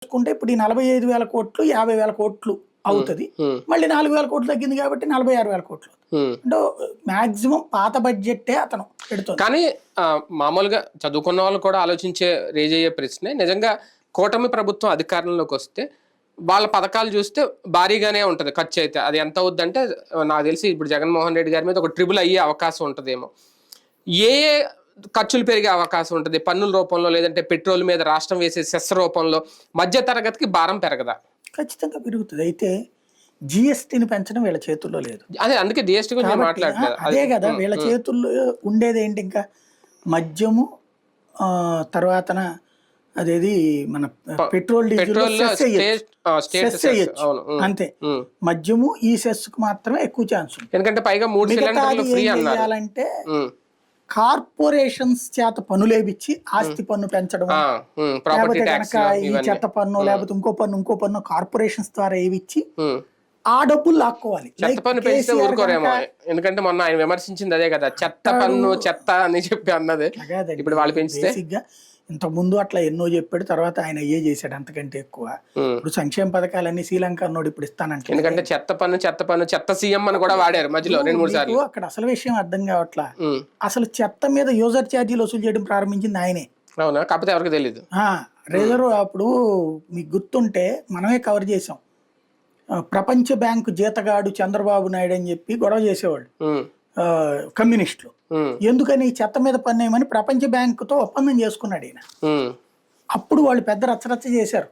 చూసుకుంటే ఇప్పుడు ఈ 45,000 కోట్లు 50,000 కోట్లు అవుతుంది. మళ్ళీ 4,000 కోట్లు తగ్గింది కాబట్టి 46,000 కోట్లు. అంటే మాక్సిమం పాత బడ్జెట్టే అతను పెడుతుంది. కానీ మామూలుగా చదువుకున్న వాళ్ళు కూడా రేజ్ అయ్యే ప్రశ్నే, నిజంగా కూటమి ప్రభుత్వం అధికారంలోకి వస్తే వాళ్ళ పథకాలు చూస్తే భారీగానే ఉంటది ఖర్చు. అయితే అది ఎంత అవుద్దంటే నాకు తెలిసి ఇప్పుడు జగన్మోహన్ రెడ్డి గారి మీద ఒక ట్రిబుల్ అయ్యే అవకాశం ఉంటదేమో. ఏ ఖర్చులు పెరిగే అవకాశం ఉంటుంది? పన్నుల రూపంలో, లేదంటే పెట్రోల్ మీద రాష్ట్రం వేసే సెస్ రూపంలో మధ్య తరగతికి భారం పెరగదా? ఖచ్చితంగా పెరుగుతుంది. అయితే జిఎస్టీని పెంచడం వీళ్ళ చేతుల్లో లేదు. అదే అందుకే జిఎస్టీ గురించి మాట్లాడలేదు. అదే కదా వీళ్ళ చేతుల్లో ఉండేది ఏంటి? ఇంకా మద్యము, తర్వాతన అదేది మన పెట్రోల్ డీజిల్ అంతే. మద్యము ఈ సెస్ కు మాత్రమే ఎక్కువ ఛాన్స్ ఉంది. ఎందుకంటే పైగా 3 సిలిండర్లు ఫ్రీ అన్నారు. కార్పొరేషన్స్ చేత పన్నులేపిచ్చి ఆస్తి పన్ను పెంచడం, లేకపోతే కనుక ఈ చెత్త పన్ను, లేకపోతే ఇంకో పన్ను కార్పొరేషన్స్ ద్వారా ఏవిచ్చి ఆ డబ్బులు లాక్కోవాలి. చెత్త పన్ను పెంచితే ఊరుకోరేమో. ఎందుకంటే మొన్న ఆయన విమర్శించింది అదే కదా, చెత్త పన్ను చెత్త అని చెప్పి అన్నది. ఇప్పుడు వాళ్ళు పెంచితే ఇంతకు ముందు అట్లా ఎన్నో చెప్పాడు, తర్వాత ఆయన అయ్యే చేశాడు అంతకంటే ఎక్కువ. ఇప్పుడు సంక్షేమ పథకాలన్నీ శ్రీలంక అన్నోడు ఇప్పుడు ఇస్తానంటే, ఎందుకంటే చెత్త పన్ను చెత్త సీఎం అని కూడా వాడారు మధ్యలో 2-3 సార్లు. అక్కడ అసలు విషయం అర్థం కావట్లా. అసలు చెత్త మీద యూజర్ ఛార్జీలు వసూలు చేయడం ప్రారంభించింది ఆయనే. అవునా? కాకపోతే ఎవరికి తెలియదు. రిజర్వ్ అప్పుడు మీకు గుర్తుంటే మనమే కవర్ చేసాం. ప్రపంచ బ్యాంకు జీతగాడు చంద్రబాబు నాయుడు అని చెప్పి గొడవ చేసేవాడు కమ్యూనిస్టులు. ఎందుకని చెత్త మీద పన్నేయమని ప్రపంచ బ్యాంకుతో ఒప్పందం చేసుకున్నాడు ఈయన. అప్పుడు వాళ్ళు పెద్ద రచ్చరచ్చ చేశారు.